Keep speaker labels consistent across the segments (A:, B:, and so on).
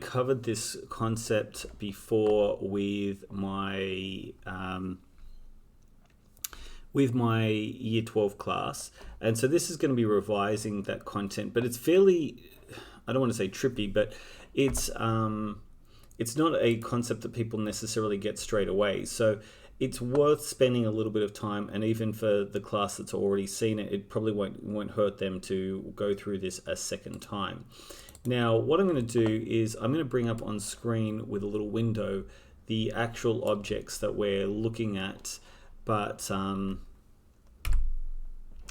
A: covered this concept before with my Year 12 class, and so this is going to be revising that content, but it's fairly, I don't want to say trippy, but it's not a concept that people necessarily get straight away. So it's worth spending a little bit of time, and even for the class that's already seen it, it probably won't hurt them to go through this a second time. Now, what I'm going to do is I'm going to bring up on screen with a little window the actual objects that we're looking at, but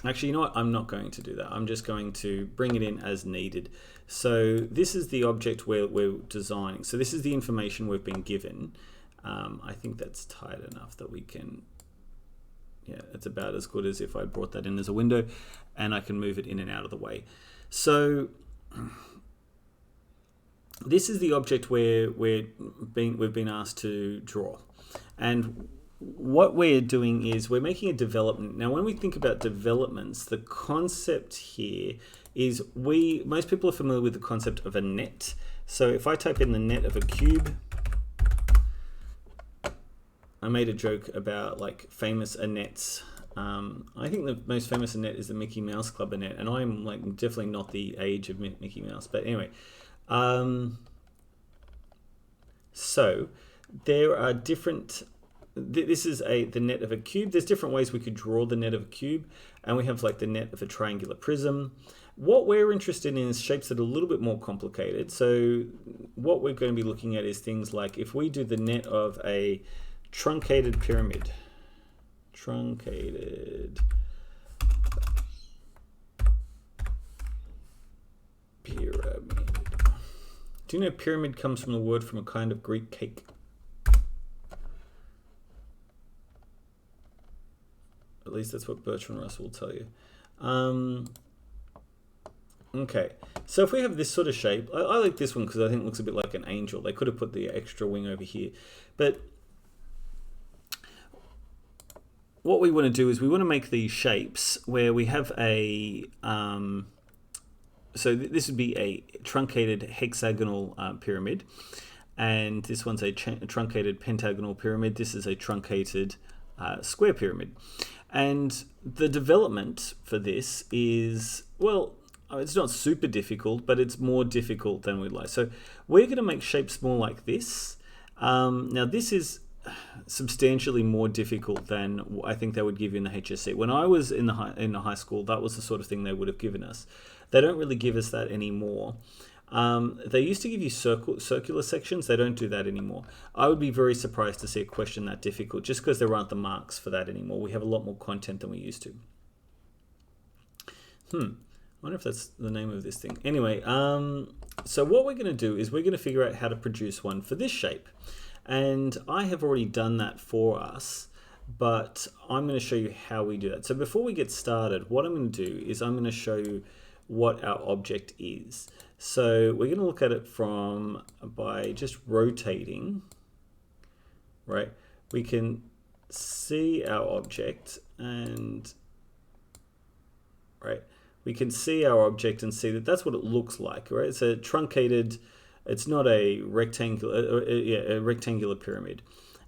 A: actually, you know what? I'm not going to do that. I'm just going to bring it in as needed. So this is the object we're designing. So this is the information we've been given. I think that's tight enough that we can, yeah, it's about as good as if I brought that in as a window, and I can move it in and out of the way. So this is the object we've been asked to draw. And what we're doing is we're making a development. Now, when we think about developments, the concept here is most people are familiar with the concept of a net. So if I type in the net of a cube, I made a joke about like famous Annettes. I think the most famous Annette is the Mickey Mouse Club Annette, and I'm like definitely not the age of Mickey Mouse. But anyway, so there are different. This is the net of a cube. There's different ways we could draw the net of a cube, and we have like the net of a triangular prism. What we're interested in is shapes that are a little bit more complicated. So what we're going to be looking at is things like if we do the net of a truncated pyramid. Truncated pyramid. Do you know pyramid comes from the word from a kind of Greek cake? At least that's what Bertrand Russell will tell you. Okay, so if we have this sort of shape, I like this one because I think it looks a bit like an angel. They could have put the extra wing over here. But what we want to do is we want to make these shapes where we have a... so this would be a truncated hexagonal pyramid. And this one's a truncated pentagonal pyramid. This is a truncated square pyramid. And the development for this is, well, it's not super difficult, but it's more difficult than we'd like. So we're going to make shapes more like this. Now this is substantially more difficult than I think they would give you in the HSC. When I was in the high school, that was the sort of thing they would have given us. They don't really give us that anymore. They used to give you circular sections. They don't do that anymore. I would be very surprised to see a question that difficult just because there aren't the marks for that anymore. We have a lot more content than we used to. I wonder if that's the name of this thing. Anyway, so what we're going to do is we're going to figure out how to produce one for this shape. And I have already done that for us, but I'm going to show you how we do that. So before we get started, what I'm going to do is I'm going to show you what our object is. So we're going to look at it by just rotating, right? We can see our object and, right? We can see our object and see that that's what it looks like, right? It's a truncated, it's not a rectangular pyramid.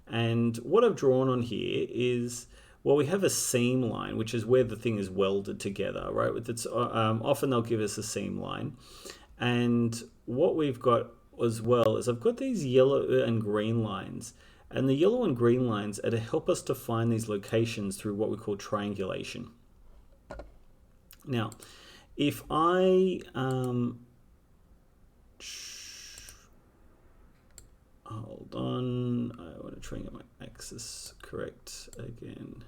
A: And what I've drawn on here is, well, we have a seam line, which is where the thing is welded together, right? It's, often they'll give us a seam line. And what we've got as well is I've got these yellow and green lines. And the yellow and green lines are to help us to find these locations through what we call triangulation. Now, if I hold on, I want to try and get my axis correct again.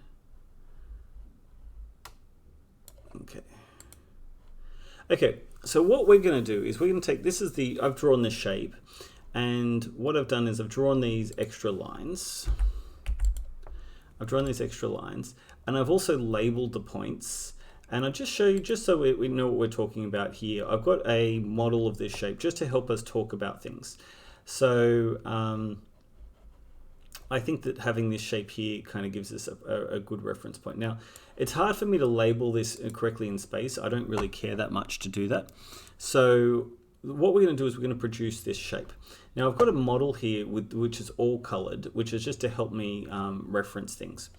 A: Okay, so what we're going to do is we're going to take, I've drawn this shape, and what I've done is I've drawn these extra lines. And I've also labeled the points. And I'll just show you, just so we know what we're talking about here, I've got a model of this shape just to help us talk about things. So I think that having this shape here kind of gives us a good reference point. Now, it's hard for me to label this correctly in space. I don't really care that much to do that. So what we're going to do is we're going to produce this shape. Now I've got a model here which is all colored, which is just to help me reference things.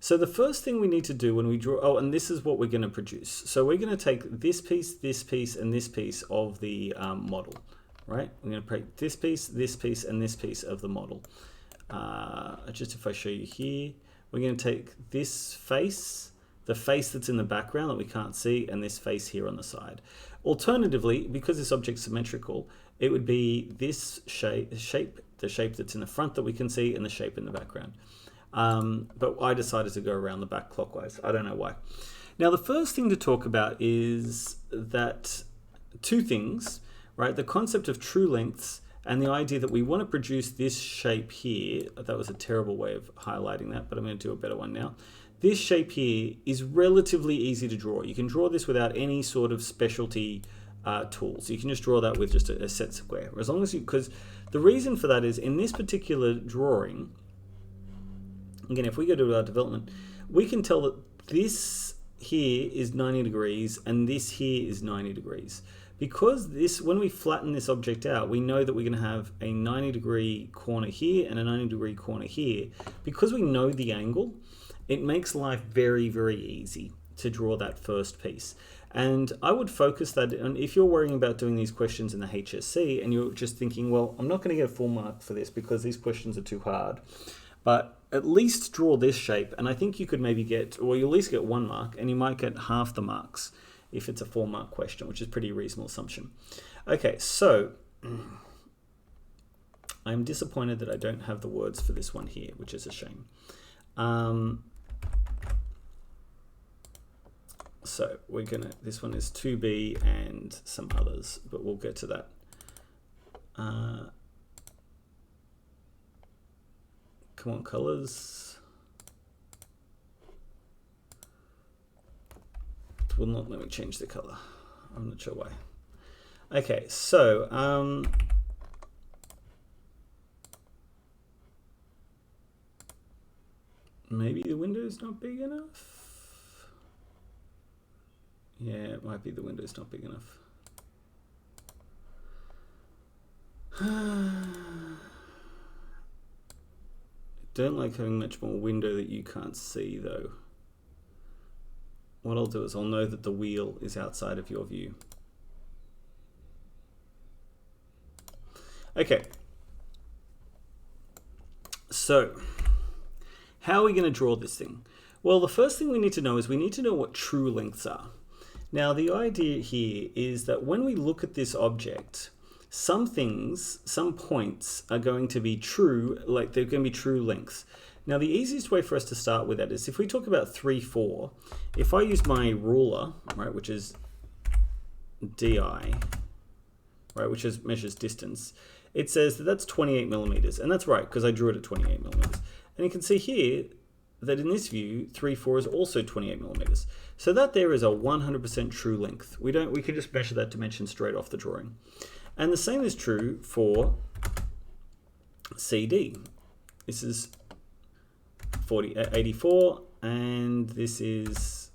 A: So the first thing we need to do when we draw, and this is what we're going to produce. So we're going to take this piece, and this piece of the model, right? We're going to take this piece, and this piece of the model. Just if I show you here, we're going to take this face, the face that's in the background that we can't see, and this face here on the side. Alternatively, because this object's symmetrical, it would be this shape, the shape that's in the front that we can see, and the shape in the background. But I decided to go around the back clockwise. I don't know why. Now, the first thing to talk about is that two things, right? The concept of true lengths and the idea that we want to produce this shape here. That was a terrible way of highlighting that, but I'm going to do a better one now. This shape here is relatively easy to draw. You can draw this without any sort of specialty tools. You can just draw that with just a set square. As long as you, because the reason for that is in this particular drawing, again, if we go to our development, we can tell that this here is 90 degrees and this here is 90 degrees. Because this, when we flatten this object out, we know that we're going to have a 90-degree corner here and a 90-degree corner here. Because we know the angle, it makes life very, very easy to draw that first piece. And I would focus that, and if you're worrying about doing these questions in the HSC and you're just thinking, well, I'm not going to get a full mark for this because these questions are too hard, but at least draw this shape, and I think you could maybe get, or you'll at least get 1 mark, and you might get half the marks if it's a 4-mark question, which is a pretty reasonable assumption. Okay, so I'm disappointed that I don't have the words for this one here, which is a shame. So we're gonna, this one is 2B and some others, but we'll get to that. Come on, colors. It will not let me change the color. I'm not sure why. Okay, so maybe the window's not big enough. Yeah, it might be the window's not big enough. Don't like having much more window that you can't see though. What I'll do is I'll know that the wheel is outside of your view. Okay. So, how are we going to draw this thing? Well, the first thing we need to know is we need to know what true lengths are. Now, the idea here is that when we look at this object, some things, some points are going to be true, like they're going to be true lengths. Now, the easiest way for us to start with that is if we talk about 3, 4, if I use my ruler, right, which is DI, right, which is measures distance, it says that that's 28 millimeters, and that's right, because I drew it at 28 millimeters. And you can see here that in this view, 3, 4 is also 28 millimeters. So that there is a 100% true length. We can just measure that dimension straight off the drawing. And the same is true for CD. This is 84, and this is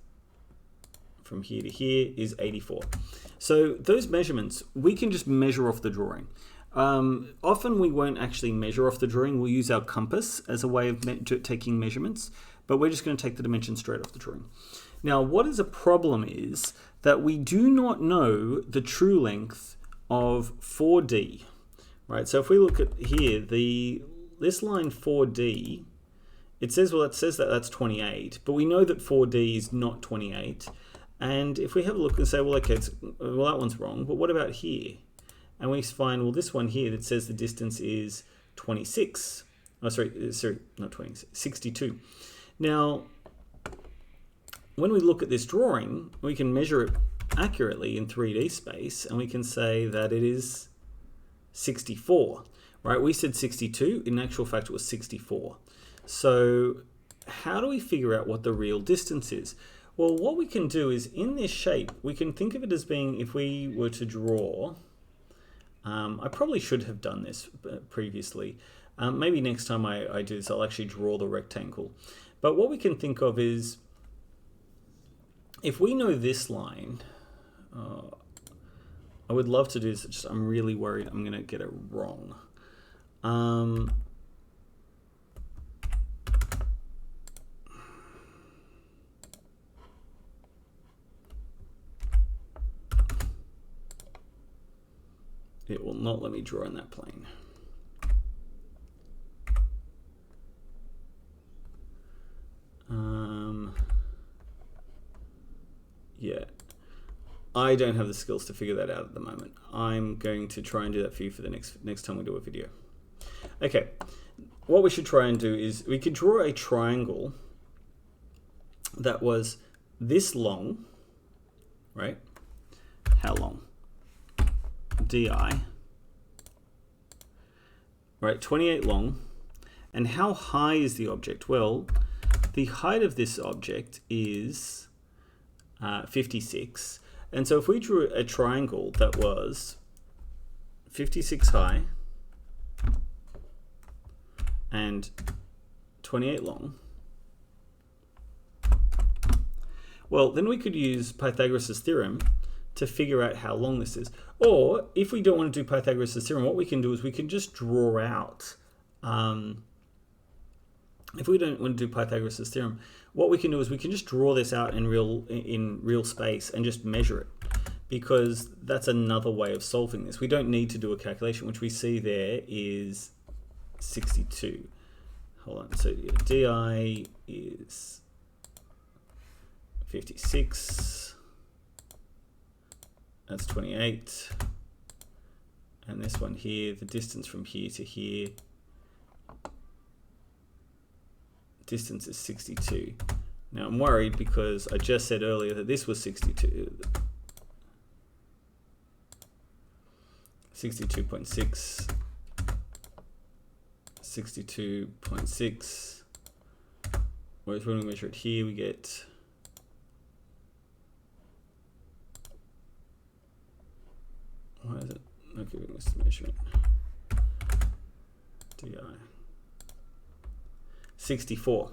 A: from here to here is 84. So those measurements, we can just measure off the drawing. Often we won't actually measure off the drawing. We'll use our compass as a way of taking measurements, but we're just going to take the dimension straight off the drawing. Now, what is a problem is that we do not know the true length of 4D, right? So if we look at here, this line 4D, it says that that's 28, but we know that 4D is not 28. And if we have a look and say, well, okay, well, that one's wrong, but what about here? And we find, well, this one here that says the distance is 26. Oh, sorry, not 26, 62. Now, when we look at this drawing, we can measure it accurately in 3D space, and we can say that it is 64, right? We said 62. In actual fact, it was 64. So how do we figure out what the real distance is? Well, what we can do is in this shape, we can think of it as being, if we were to draw, I probably should have done this previously. Maybe next time I do this, I'll actually draw the rectangle. But what we can think of is, if we know this line, I would love to do this, just I'm really worried I'm going to get it wrong. It will not let me draw in that plane. Yeah, I don't have the skills to figure that out at the moment. I'm going to try and do that for you for the next time we do a video. Okay, what we should try and do is we could draw a triangle that was this long, right? How long? DI, right? 28 long. And how high is the object? Well, the height of this object is 56. And so if we drew a triangle that was 56 high and 28 long, well, then we could use Pythagoras' theorem to figure out how long this is. Or if we don't want to do Pythagoras' theorem, what we can do is we can just draw out, if we don't want to do Pythagoras' theorem, what we can do is we can just draw this out in real space and just measure it, because that's another way of solving this. We don't need to do a calculation, which we see there is 62. Hold on, so yeah, DI is 56. That's 28. And this one here, the distance from here to here, distance is 62. Now I'm worried because I just said earlier that this was 62. 62.6. 62.6. Whereas when we measure it here, we get why is it not giving us the measurement? DI 64.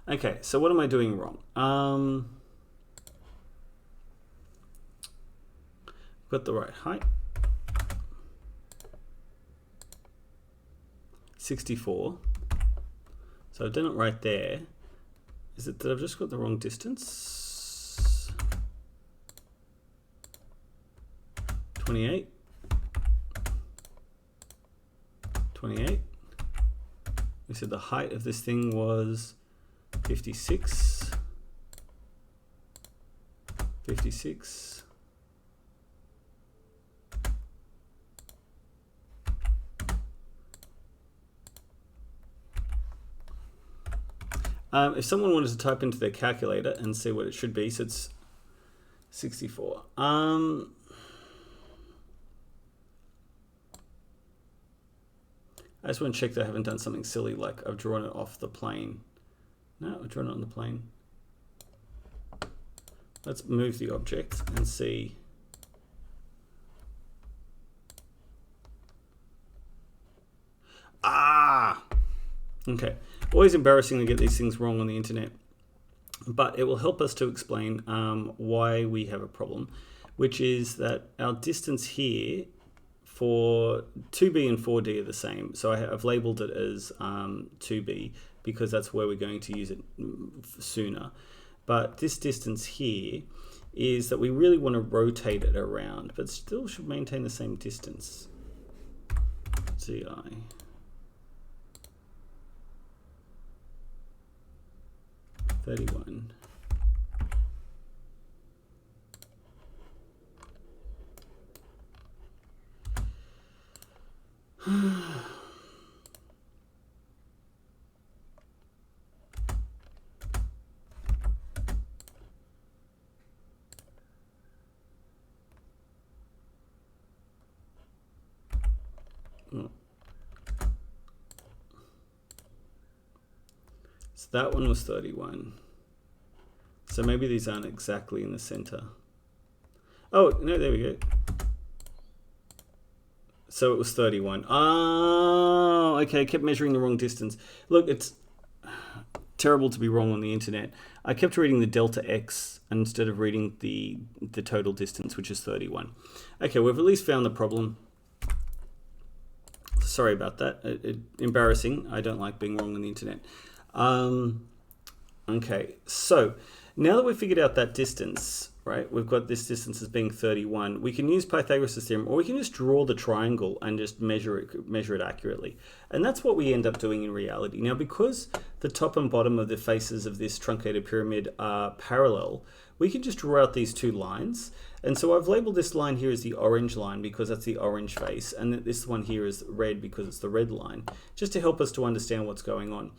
A: Okay, so what am I doing wrong? Got the right height. 64. So I've done it right there. Is it that I've just got the wrong distance? 28. 28. We said the height of this thing was 56. 56. If someone wanted to type into their calculator and see what it should be, so it's 64. I just want to check that I haven't done something silly like I've drawn it off the plane. No, I've drawn it on the plane. Let's move the object and see. Ah! Okay. Always embarrassing to get these things wrong on the internet, but it will help us to explain why we have a problem, which is that our distance here for 2b and 4d are the same. So I've labeled it as 2b because that's where we're going to use it sooner. But this distance here is that we really want to rotate it around, but still should maintain the same distance. Zi. 31. So that one was 31. So maybe these aren't exactly in the center. Oh, no, there we go. So it was 31. Oh, okay, I kept measuring the wrong distance. Look, it's terrible to be wrong on the internet. I kept reading the delta x instead of reading the total distance, which is 31. Okay, we've at least found the problem. Sorry about that. Embarrassing. I don't like being wrong on the internet. Okay, so now that we've figured out that distance, right, we've got this distance as being 31, we can use Pythagoras' theorem, or we can just draw the triangle and just measure it accurately. And that's what we end up doing in reality. Now, because the top and bottom of the faces of this truncated pyramid are parallel, we can just draw out these two lines. And so I've labeled this line here as the orange line because that's the orange face, and this one here is red because it's the red line, just to help us to understand what's going on.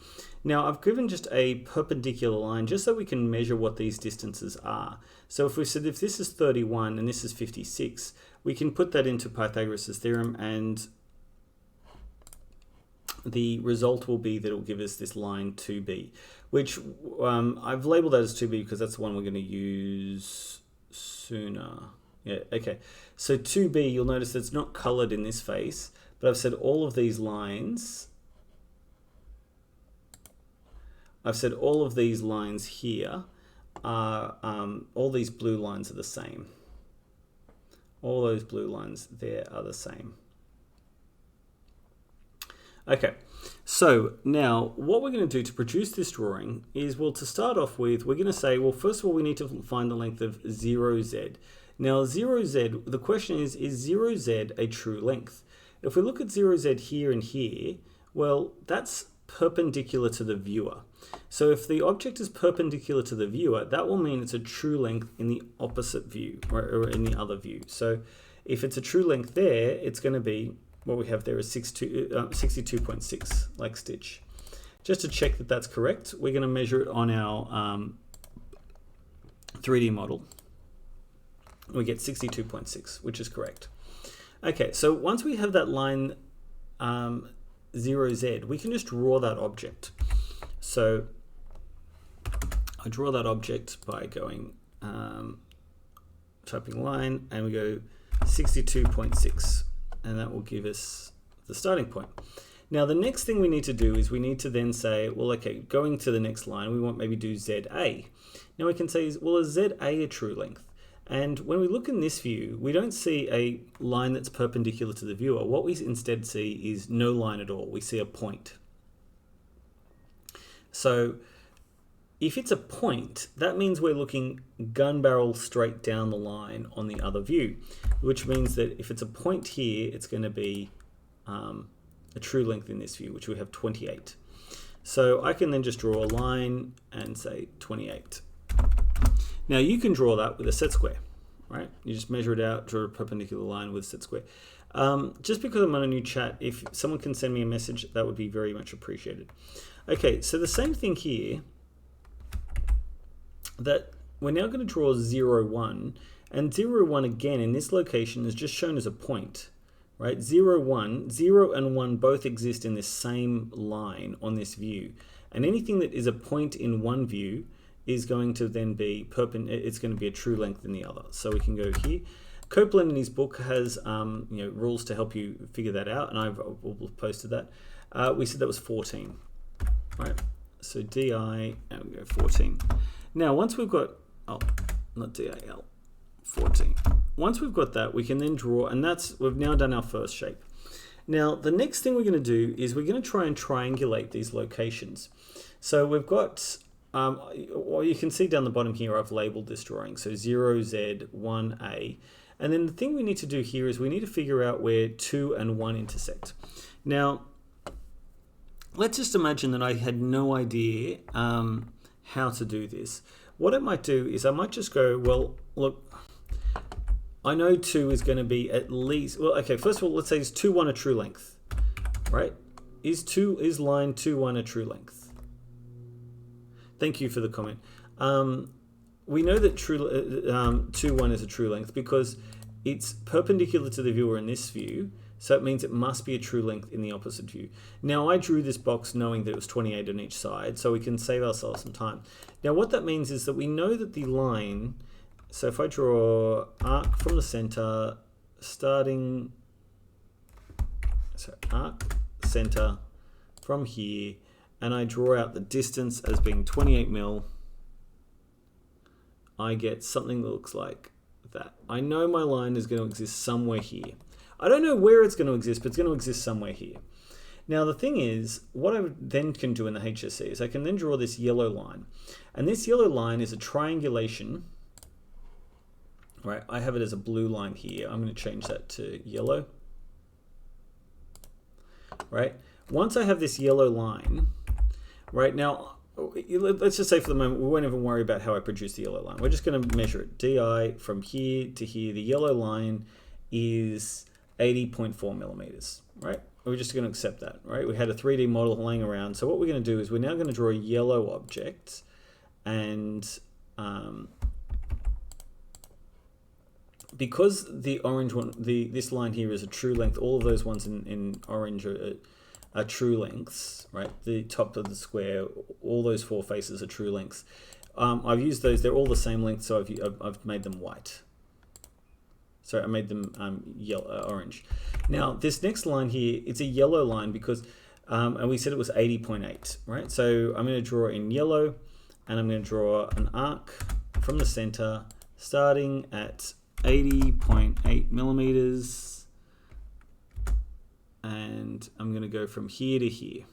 A: Now, I've given just a perpendicular line just so we can measure what these distances are. So if we said if this is 31 and this is 56, we can put that into Pythagoras' theorem, and the result will be that it will give us this line 2b, which I've labeled that as 2b because that's the one we're going to use sooner. Yeah, okay. So 2b, you'll notice it's not colored in this face, but I've said all of these lines, here are, all these blue lines are the same. All those blue lines there are the same. Okay, so now what we're going to do to produce this drawing is, well, to start off with, we're going to say, well, first of all, we need to find the length of 0z. Now, 0z, the question is 0z a true length? If we look at 0z here and here, well, that's perpendicular to the viewer. So if the object is perpendicular to the viewer, that will mean it's a true length in the opposite view, or in the other view. So if it's a true length there, it's going to be, what we have there is 62.6, like Stitch. Just to check that that's correct, we're going to measure it on our 3D model. We get 62.6, which is correct. Okay, so once we have that line 0z, we can just draw that object. So I draw that object by going, typing line, and we go 62.6. And that will give us the starting point. Now, the next thing we need to do is we need to then say, well, okay, going to the next line, we want maybe do ZA. Now we can say, well, is ZA a true length? And when we look in this view, we don't see a line that's perpendicular to the viewer. What we instead see is no line at all. We see a point. So if it's a point, that means we're looking gun barrel straight down the line on the other view, which means that if it's a point here, it's going to be a true length in this view, which we have 28. So I can then just draw a line and say 28. Now you can draw that with a set square, right? You just measure it out, draw a perpendicular line with a set square. Just because I'm on a new chat, if someone can send me a message, that would be very much appreciated. Okay, so the same thing here, that we're now going to draw 0, 1, and 0, 1 again in this location is just shown as a point, right? 0, 1, 0 and 1 both exist in this same line on this view, and anything that is a point in one view is going to then be it's going to be a true length in the other. So we can go here. Copeland in his book has rules to help you figure that out, and I've posted that. We said that was 14, right? So DI, and we go 14. Now, once we've got, not DIL, 14. Once we've got that, we can then draw, and we've now done our first shape. Now, the next thing we're going to do is we're going to try and triangulate these locations. So we've got, well, you can see down the bottom here, I've labeled this drawing. So 0Z, 1A. And then the thing we need to do here is we need to figure out where 2 and 1 intersect. Now, let's just imagine that I had no idea how to do this. What I might do is I might just go, well, look, I know 2 is going to be at least, well, okay, first of all, let's say is 2, 1 a true length, right? Is line 2, 1 a true length? Thank you for the comment. We know that 2, 1 is a true length because it's perpendicular to the viewer in this view, so it means it must be a true length in the opposite view. Now, I drew this box knowing that it was 28 on each side, so we can save ourselves some time. Now, what that means is that we know that the line, so if I draw arc from the center, arc, center, from here, and I draw out the distance as being 28 mil, I get something that looks like that. I know my line is going to exist somewhere here. I don't know where it's going to exist, but it's going to exist somewhere here. Now the thing is, what I then can do in the HSC is I can then draw this yellow line. And this yellow line is a triangulation. Right, I have it as a blue line here. I'm going to change that to yellow. Right, once I have this yellow line, right now, let's just say for the moment, we won't even worry about how I produce the yellow line. We're just going to measure it. DI from here to here, the yellow line is 80.4 millimeters, right? We're just going to accept that, right? We had a 3D model laying around. So what we're going to do is we're now going to draw a yellow object, and because the orange one, this line here is a true length, all of those ones in orange are true lengths, right? The top of the square, all those four faces are true lengths. I've used those, they're all the same length, so I've made them white. So I made them yellow, orange. Now this next line here, it's a yellow line because, and we said it was 80.8, right? So I'm going to draw in yellow, and I'm going to draw an arc from the center, starting at 80.8 millimeters, and I'm going to go from here to here.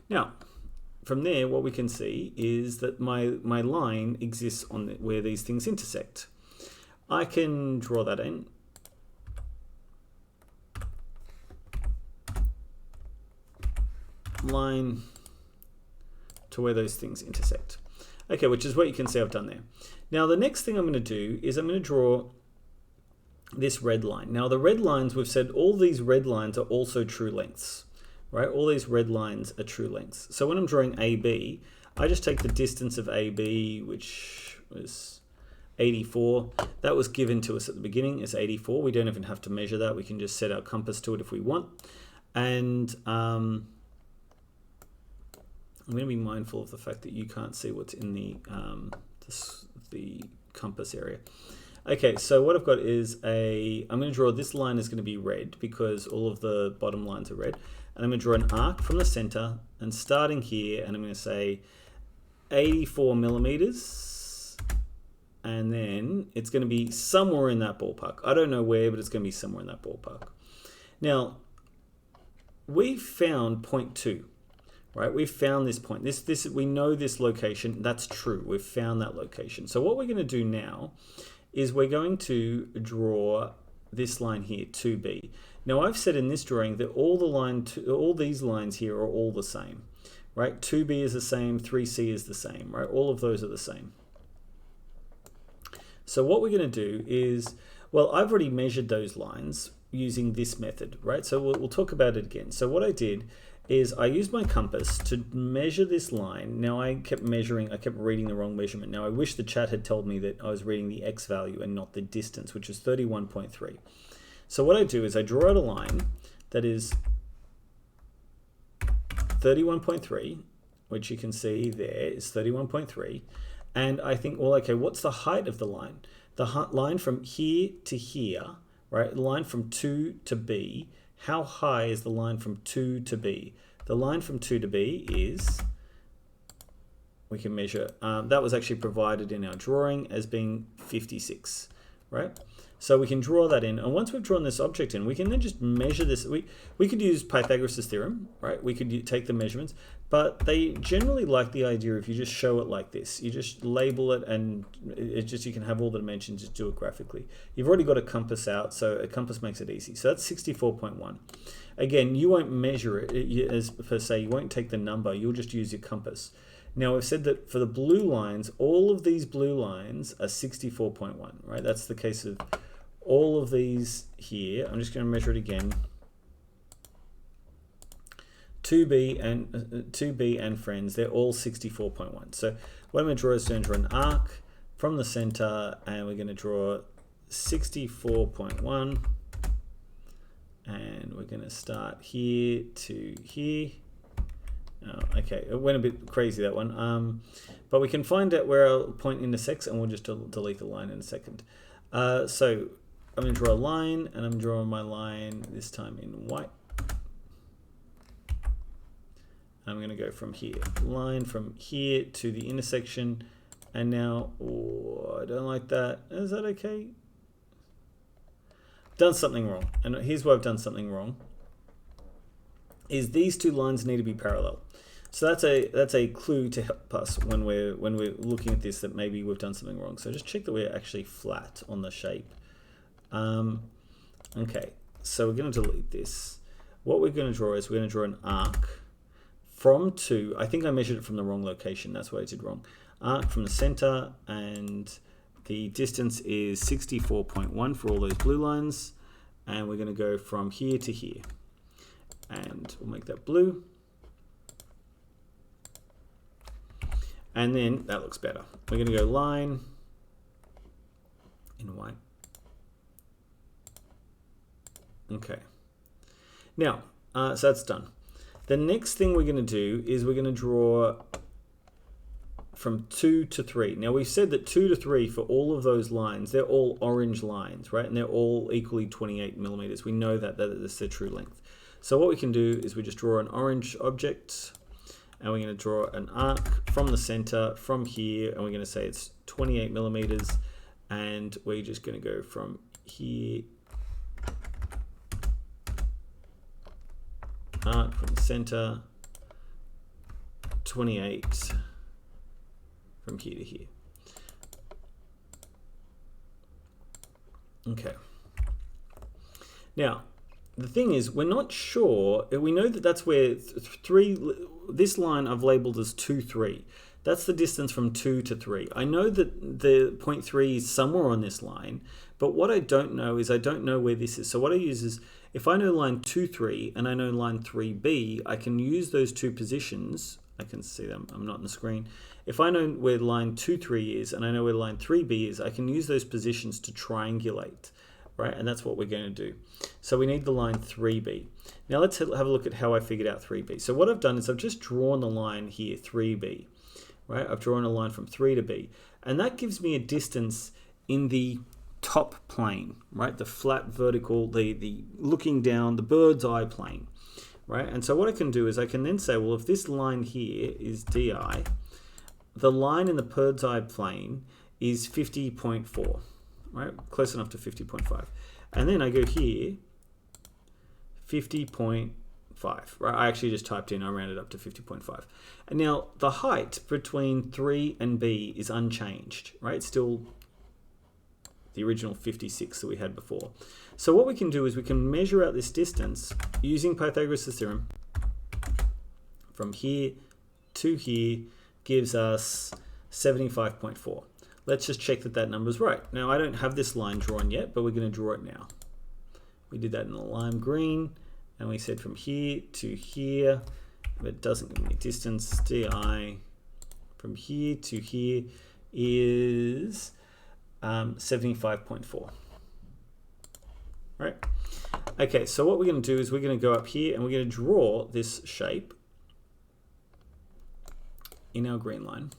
A: Now, from there, what we can see is that my line exists on where these things intersect. I can draw that in. Line to where those things intersect. Okay, which is what you can see I've done there. Now the next thing I'm going to do is I'm going to draw this red line. Now the red lines, we've said all these red lines are also true lengths, right? All these red lines are true lengths. So when I'm drawing AB, I just take the distance of AB, which was 84. That was given to us at the beginning as 84. We don't even have to measure that. We can just set our compass to it if we want. And I'm going to be mindful of the fact that you can't see what's in the compass area. Okay, so what I've got is I'm going to draw this line is going to be red because all of the bottom lines are red. And I'm going to draw an arc from the center and starting here, and I'm going to say 84 millimeters. And then it's going to be somewhere in that ballpark. I don't know where, but it's going to be somewhere in that ballpark. Now, we've found point 2. Right, we've found this point. We know this location. That's true. We've found that location. So what we're going to do now is we're going to draw this line here, 2B. Now I've said in this drawing that all these lines here are all the same. Right, 2B is the same, 3C is the same. Right, all of those are the same. So what we're going to do is, well, I've already measured those lines using this method. Right, so we'll talk about it again. So what I did is I used my compass to measure this line. Now I kept reading the wrong measurement. Now I wish the chat had told me that I was reading the X value and not the distance, which is 31.3. So what I do is I draw out a line that is 31.3, which you can see there is 31.3. And I think, well, okay, what's the height of the line? The line from here to here, right? The line from 2 to B. How high is the line from 2 to B? The line from 2 to B is, we can measure, that was actually provided in our drawing as being 56, right? So we can draw that in, and once we've drawn this object in, we can then just measure this. We could use Pythagoras' theorem, right? We could take the measurements, but they generally like the idea if you just show it like this. You just label it, and you can have all the dimensions, just do it graphically. You've already got a compass out, so a compass makes it easy. So that's 64.1. Again, you won't measure it as per se. You won't take the number. You'll just use your compass. Now, we've said that for the blue lines, all of these blue lines are 64.1, right? That's the case of all of these here. I'm just going to measure it again. 2B and friends, they're all 64.1. So what I'm going to draw is going to draw an arc from the center, and we're going to draw 64.1. And we're going to start here to here. Oh, okay, it went a bit crazy, that one. But we can find out where our point intersects, and we'll just delete the line in a second. So I'm going to draw a line, and I'm drawing my line this time in white. I'm going to go from here, line from here to the intersection, and now, oh, I don't like that. Is that okay? Done something wrong, and here's where I've done something wrong. Is these two lines need to be parallel. So that's a clue to help us when we're looking at this, that maybe we've done something wrong. So just check that we're actually flat on the shape. Okay, so we're going to delete this. What we're going to draw is we're going to draw an arc from 2. I think I measured it from the wrong location. That's what I did wrong. Arc from the center, and the distance is 64.1 for all those blue lines. And we're going to go from here to here. And we'll make that blue. And then that looks better. We're going to go line in white. Okay. Now, so that's done. The next thing we're going to do is we're going to draw from 2 to 3. Now we've said that 2 to 3 for all of those lines, they're all orange lines, right? And they're all equally 28 millimeters. We know that that's their true length. So what we can do is we just draw an orange object, and we're going to draw an arc from the center, from here, and we're going to say it's 28 millimeters, and we're just going to go from here, arc from the center, 28 from here to here. Okay. Now, the thing is, we're not sure. We know that that's where this line I've labeled as 2, 3. That's the distance from 2 to 3. I know that the point 3 is somewhere on this line, but what I don't know is I don't know where this is. So what I use is, if I know line 2, 3, and I know line 3B, I can use those two positions. I can see them. I'm not on the screen. If I know where line 2, 3 is, and I know where line 3B is, I can use those positions to triangulate. Right, and that's what we're going to do. So we need the line 3B. Now let's have a look at how I figured out 3B. So what I've done is I've just drawn the line here, 3B. Right, I've drawn a line from 3 to B. And that gives me a distance in the top plane, right? The flat vertical, the looking down, the bird's eye plane. Right, and so what I can do is I can then say, well, if this line here is DI, the line in the bird's eye plane is 50.4. Right, close enough to 50.5, and then I go here, 50.5. Right, I actually just typed in, I rounded up to 50.5, and now the height between 3 and B is unchanged. Right, it's still the original 56 that we had before. So what we can do is we can measure out this distance using Pythagoras' theorem. From here to here gives us 75.4. Let's just check that that number's right. Now, I don't have this line drawn yet, but we're going to draw it now. We did that in the lime green, and we said from here to here, but it doesn't give me distance. DI from here to here is 75.4. Right? Okay, so what we're going to do is we're going to go up here, and we're going to draw this shape in our green line.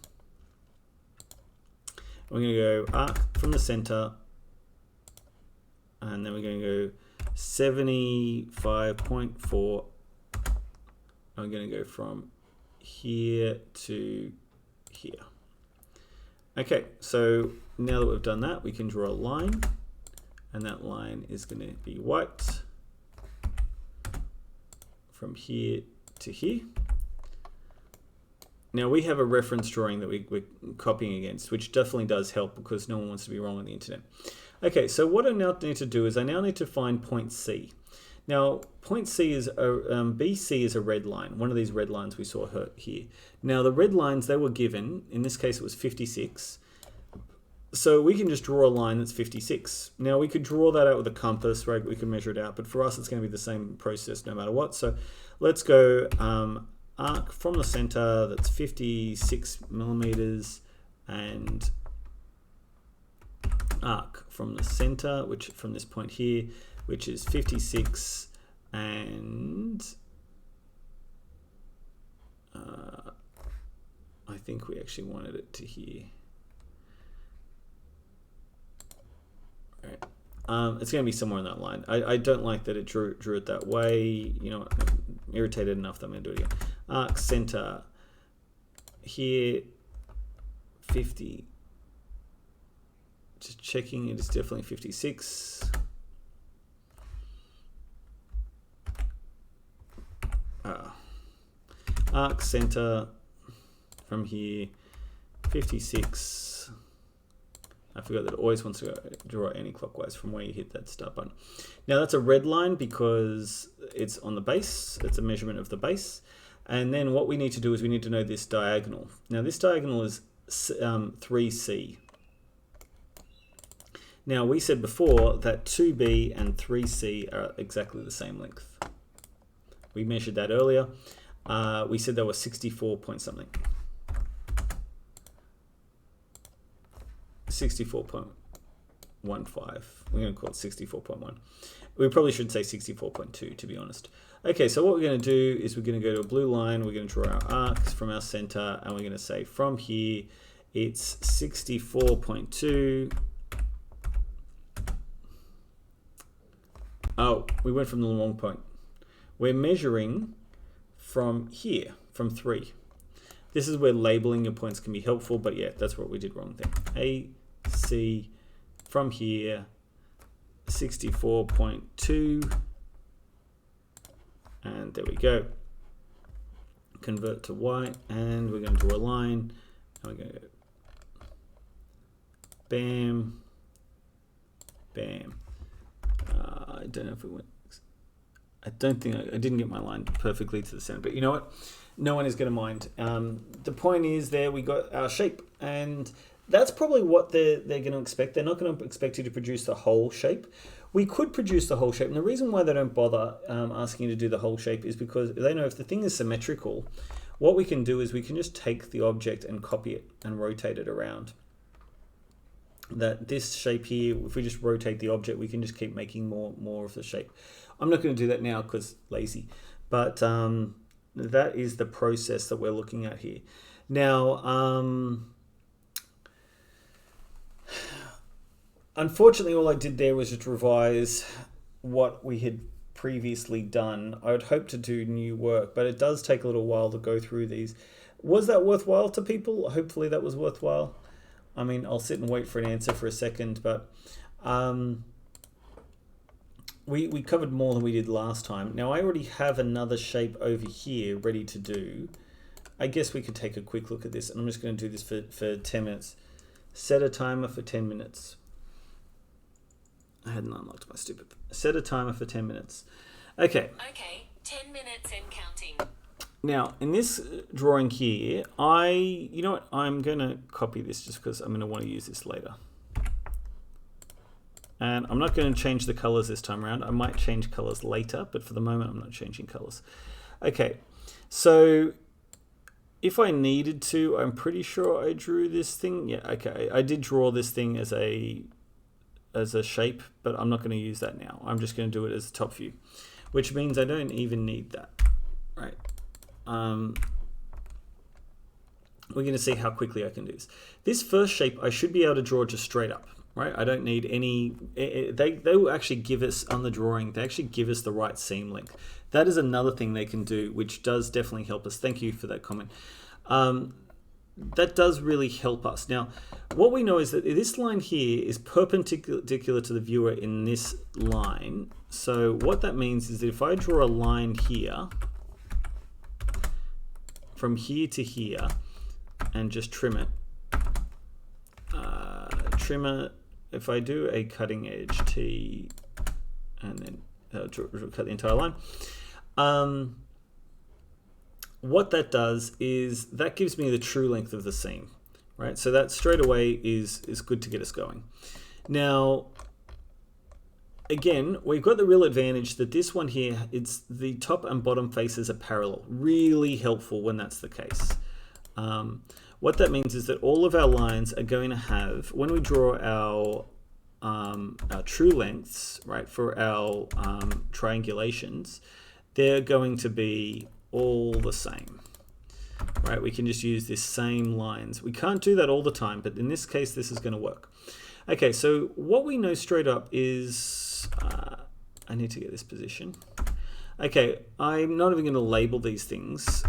A: We're going to go arc from the center, and then we're going to go 75.4. I'm going to go from here to here. Okay, so now that we've done that, we can draw a line, and that line is going to be white from here to here. Now we have a reference drawing that we're copying against, which definitely does help because no one wants to be wrong on the internet. Okay, so what I now need to do is I now need to find point C. Now point C is BC is a red line, one of these red lines we saw here. Now the red lines, they were given, in this case it was 56. So we can just draw a line that's 56. Now we could draw that out with a compass, right? We can measure it out, but for us it's going to be the same process no matter what. So let's go arc from the center, that's 56 millimeters, and arc from the center, which from this point here, which is 56, and I think we actually wanted it to here. Right. It's going to be somewhere in that line. I don't like that it drew it that way. You know, irritated enough that I'm going to do it again. Arc center here, 50. Just checking, it is definitely 56. Arc center from here, 56. I forgot that it always wants to draw anti-clockwise from where you hit that start button. Now that's a red line because it's on the base. It's a measurement of the base. And then what we need to do is we need to know this diagonal. Now this diagonal is 3C. Now we said before that 2B and 3C are exactly the same length. We measured that earlier. We said they were 64 point something. 64.15. We're going to call it 64.1. We probably should say 64.2 to be honest. Okay, so what we're going to do is we're going to go to a blue line. We're going to draw our arcs from our center, and we're going to say from here it's 64.2. Oh, we went from the long point. We're measuring from here, from 3. This is where labeling your points can be helpful, but yeah, that's what we did wrong there. A, C, from here, 64.2, and there we go. Convert to white, and we're going to draw a line, and we're going to go bam, bam. I don't know if it went. I don't think I didn't get my line perfectly to the center, but you know what? No one is going to mind. The point is there we got our shape, and that's probably what they're going to expect. They're not going to expect you to produce the whole shape. We could produce the whole shape, and the reason why they don't bother asking you to do the whole shape is because they know if the thing is symmetrical, what we can do is we can just take the object and copy it and rotate it around. That this shape here, if we just rotate the object, we can just keep making more of the shape. I'm not going to do that now because lazy, but that is the process that we're looking at here. Now, unfortunately, all I did there was just revise what we had previously done. I would hope to do new work, but it does take a little while to go through these. Was that worthwhile to people? Hopefully that was worthwhile. I mean, I'll sit and wait for an answer for a second, but we covered more than we did last time. Now, I already have another shape over here ready to do. I guess we could take a quick look at this, and I'm just going to do this for 10 minutes. Set a timer for 10 minutes. I hadn't unlocked my stupid... Set a timer for 10 minutes. Okay.
B: Okay, 10 minutes and counting.
A: Now, in this drawing here, you know what, I'm going to copy this just because I'm going to want to use this later. And I'm not going to change the colors this time around. I might change colors later, but for the moment, I'm not changing colors. Okay, so if I needed to, I'm pretty sure I drew this thing. Yeah, okay, I did draw this thing as a shape, but I'm not going to use that now. I'm just going to do it as a top view, which means I don't even need that, right? We're going to see how quickly I can do this. This first shape, I should be able to draw just straight up, right? I don't need any, they will actually give us on the drawing, they actually give us the right seam length. That is another thing they can do, which does definitely help us. Thank you for that comment. That does really help us. Now, what we know is that this line here is perpendicular to the viewer in this line. So what that means is that if I draw a line here, from here to here, and just trim it. If I do a cutting edge T, and then cut the entire line, what that does is that gives me the true length of the seam, right? So that straight away is good to get us going. Now, again, we've got the real advantage that this one here, it's the top and bottom faces are parallel. Really helpful when that's the case. What that means is that all of our lines are going to have, when we draw our true lengths, right, for our triangulations, they're going to be all the same, right? We can just use this same lines. We can't do that all the time, but in this case, this is going to work. Okay, so what we know straight up is, I need to get this position. Okay, I'm not even going to label these things.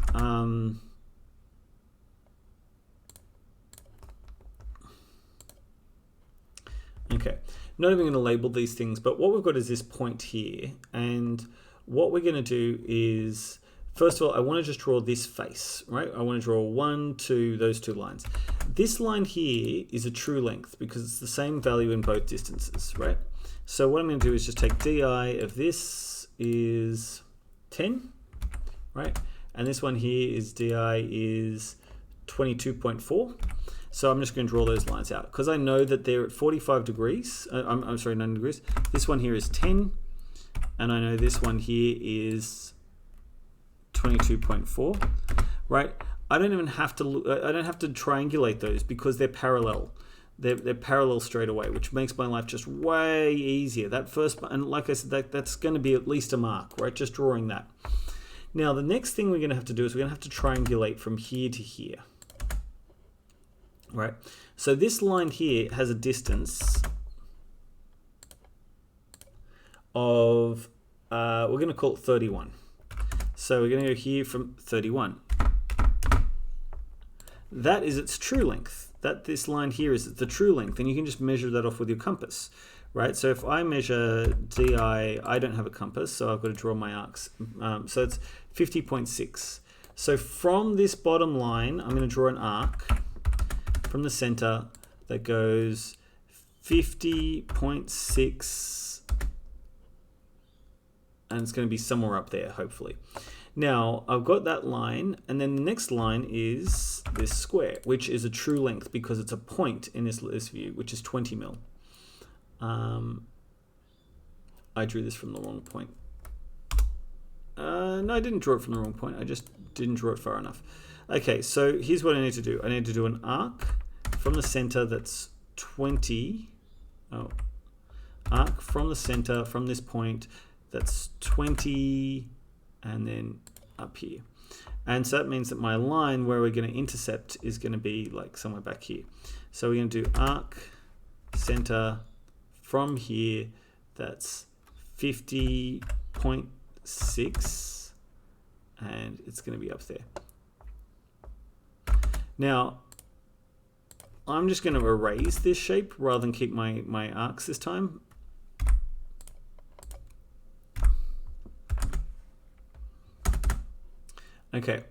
A: Okay, not even going to label these things, but what we've got is this point here, and what we're going to do is, first of all, I want to just draw this face, right? I want to draw 1, 2, those 2 lines. This line here is a true length because it's the same value in both distances, right? So what I'm going to do is just take di of this is 10, right? And this one here is di is 22.4. So I'm just going to draw those lines out because I know that they're at 45 degrees. I'm sorry, 90 degrees. This one here is 10, and I know this one here is 22.4, right? I don't even have to. I don't have to triangulate those because they're parallel. They're parallel straight away, which makes my life just way easier. That first, and like I said, that's going to be at least a mark, right? Just drawing that. Now the next thing we're going to have to do is we're going to have to triangulate from here to here. Right, so this line here has a distance of, we're going to call it 31. So we're going to go here from 31. That is its true length. That this line here is the true length, and you can just measure that off with your compass, right? So if I measure di, I don't have a compass, so I've got to draw my arcs. So it's 50.6. So from this bottom line, I'm going to draw an arc from the center that goes 50.6, and it's going to be somewhere up there, hopefully. Now I've got that line, and then the next line is this square, which is a true length because it's a point in this view, which is 20 mil. I drew this from the wrong point. No, I didn't draw it from the wrong point. I just didn't draw it far enough. Okay, so here's what I need to do. I need to do an arc from the center that's 20. Arc from the center, from this point, that's 20, and then up here. And so that means that my line where we're going to intercept is going to be like somewhere back here. So we're going to do arc, center, from here, that's 50.6, and it's going to be up there. Now, I'm just going to erase this shape rather than keep my arcs this time. Okay.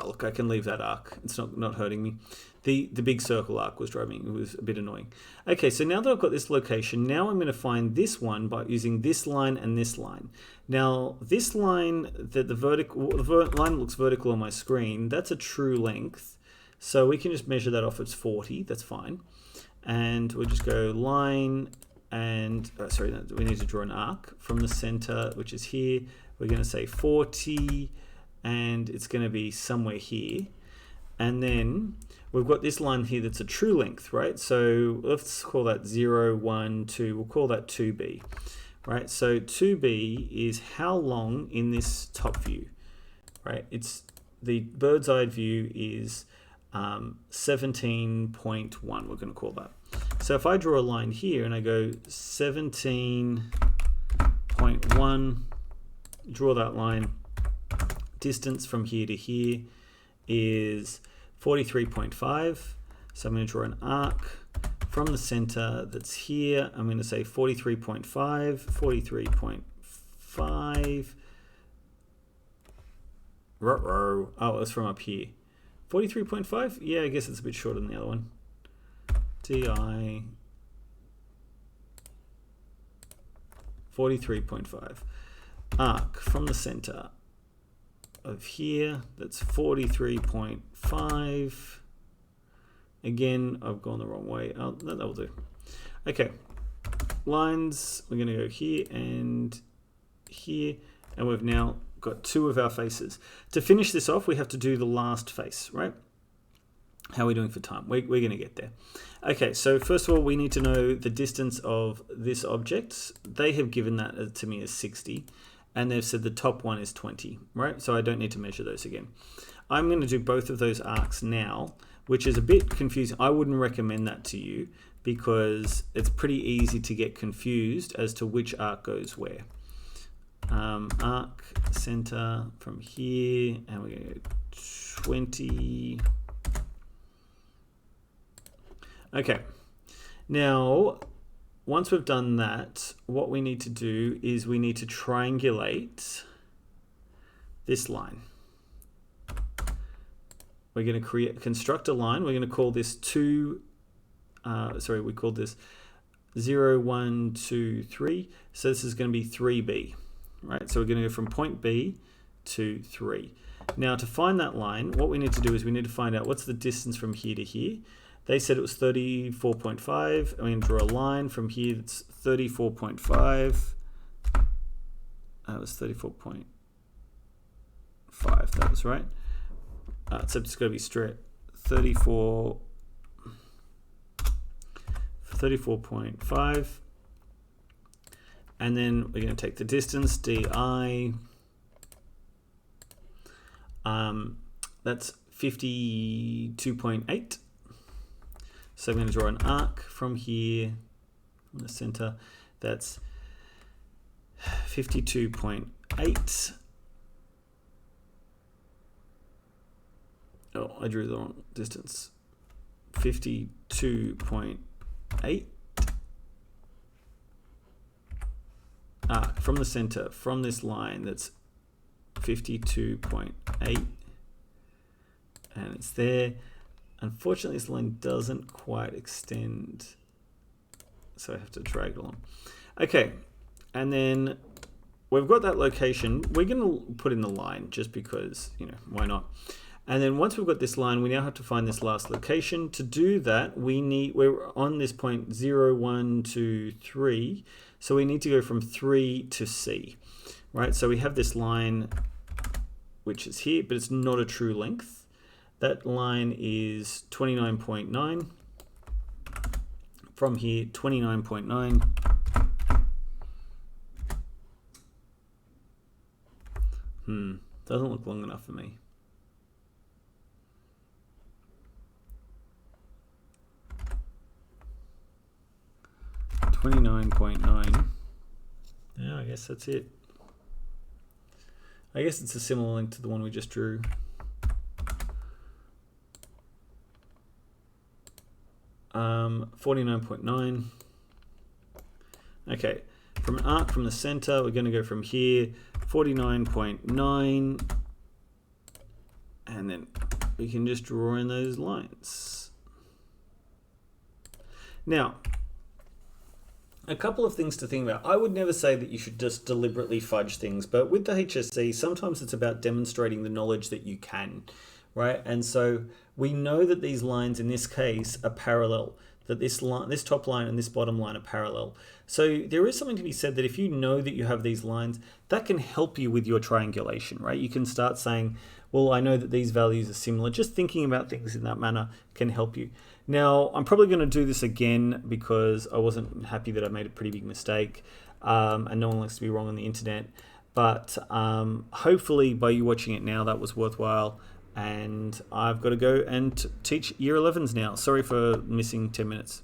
A: Look, I can leave that arc. It's not hurting me. The big circle arc was driving. It was a bit annoying. Okay, so now that I've got this location, now I'm going to find this one by using this line and this line. Now, this line, the line looks vertical on my screen. That's a true length. So we can just measure that off. It's 40. That's fine. And we'll just go line and, sorry, we need to draw an arc from the center, which is here. We're going to say 40, and it's going to be somewhere here. And then we've got this line here that's a true length, right? So let's call that 0, 1, 2. We'll call that 2b, right? So 2b is how long in this top view, right? It's the bird's eye view is 17.1, we're going to call that. So if I draw a line here and I go 17.1, draw that line, distance from here to here is 43.5. So I'm going to draw an arc from the center that's here. I'm going to say 43.5, 43.5. Oh, it's from up here. 43.5? Yeah, I guess it's a bit shorter than the other one. DI 43.5. Arc from the center of here, that's 43.5. Again, I've gone the wrong way. Oh, no, that'll do. Okay, lines, we're going to go here, and we've now got two of our faces. To finish this off, we have to do the last face, right? How are we doing for time? We're going to get there. Okay, so first of all, we need to know the distance of this object. They have given that to me as 60, and they've said the top one is 20, right? So I don't need to measure those again. I'm going to do both of those arcs now, which is a bit confusing. I wouldn't recommend that to you because it's pretty easy to get confused as to which arc goes where. Arc center from here, and we're going to go 20. Okay, now once we've done that, what we need to do is we need to triangulate this line. We're going to construct a line. We're going to call this we called this 0, 1, 2, 3. So this is going to be 3B, right? So we're going to go from point B to 3. Now to find that line, what we need to do is we need to find out what's the distance from here to here. They said it was 34.5. I'm going to draw a line from here that's 34.5. That was 34.5. That was right. Except it's got to be straight. 34.5. And then we're going to take the distance, DI. That's 52.8. So I'm going to draw an arc from here, from the center. That's 52.8. Oh, I drew the wrong distance. 52.8. Arc from the center, from this line, that's 52.8. And it's there. Unfortunately, this line doesn't quite extend, so I have to drag it along. Okay, and then we've got that location. We're going to put in the line just because, why not? And then once we've got this line, we now have to find this last location. To do that, we're on this point 0, 1, 2, 3. So we need to go from 3 to C, right? So we have this line, which is here, but it's not a true length. That line is 29.9. From here, 29.9. Doesn't look long enough for me. $29.9. Yeah, I guess that's it. I guess it's a similar length to the one we just drew. $49.9. Okay, from an arc from the center, we're going to go from here, 49.9, and then we can just draw in those lines. Now, a couple of things to think about. I would never say that you should just deliberately fudge things, but with the HSC, sometimes it's about demonstrating the knowledge that you can, right? And so we know that these lines in this case are parallel, that this top line and this bottom line are parallel. So there is something to be said that if you know that you have these lines, that can help you with your triangulation, right? You can start saying, well, I know that these values are similar. Just thinking about things in that manner can help you. Now, I'm probably going to do this again because I wasn't happy that I made a pretty big mistake, and no one likes to be wrong on the internet. But hopefully by you watching it now, that was worthwhile. And I've got to go and teach year 11s now. Sorry for missing 10 minutes.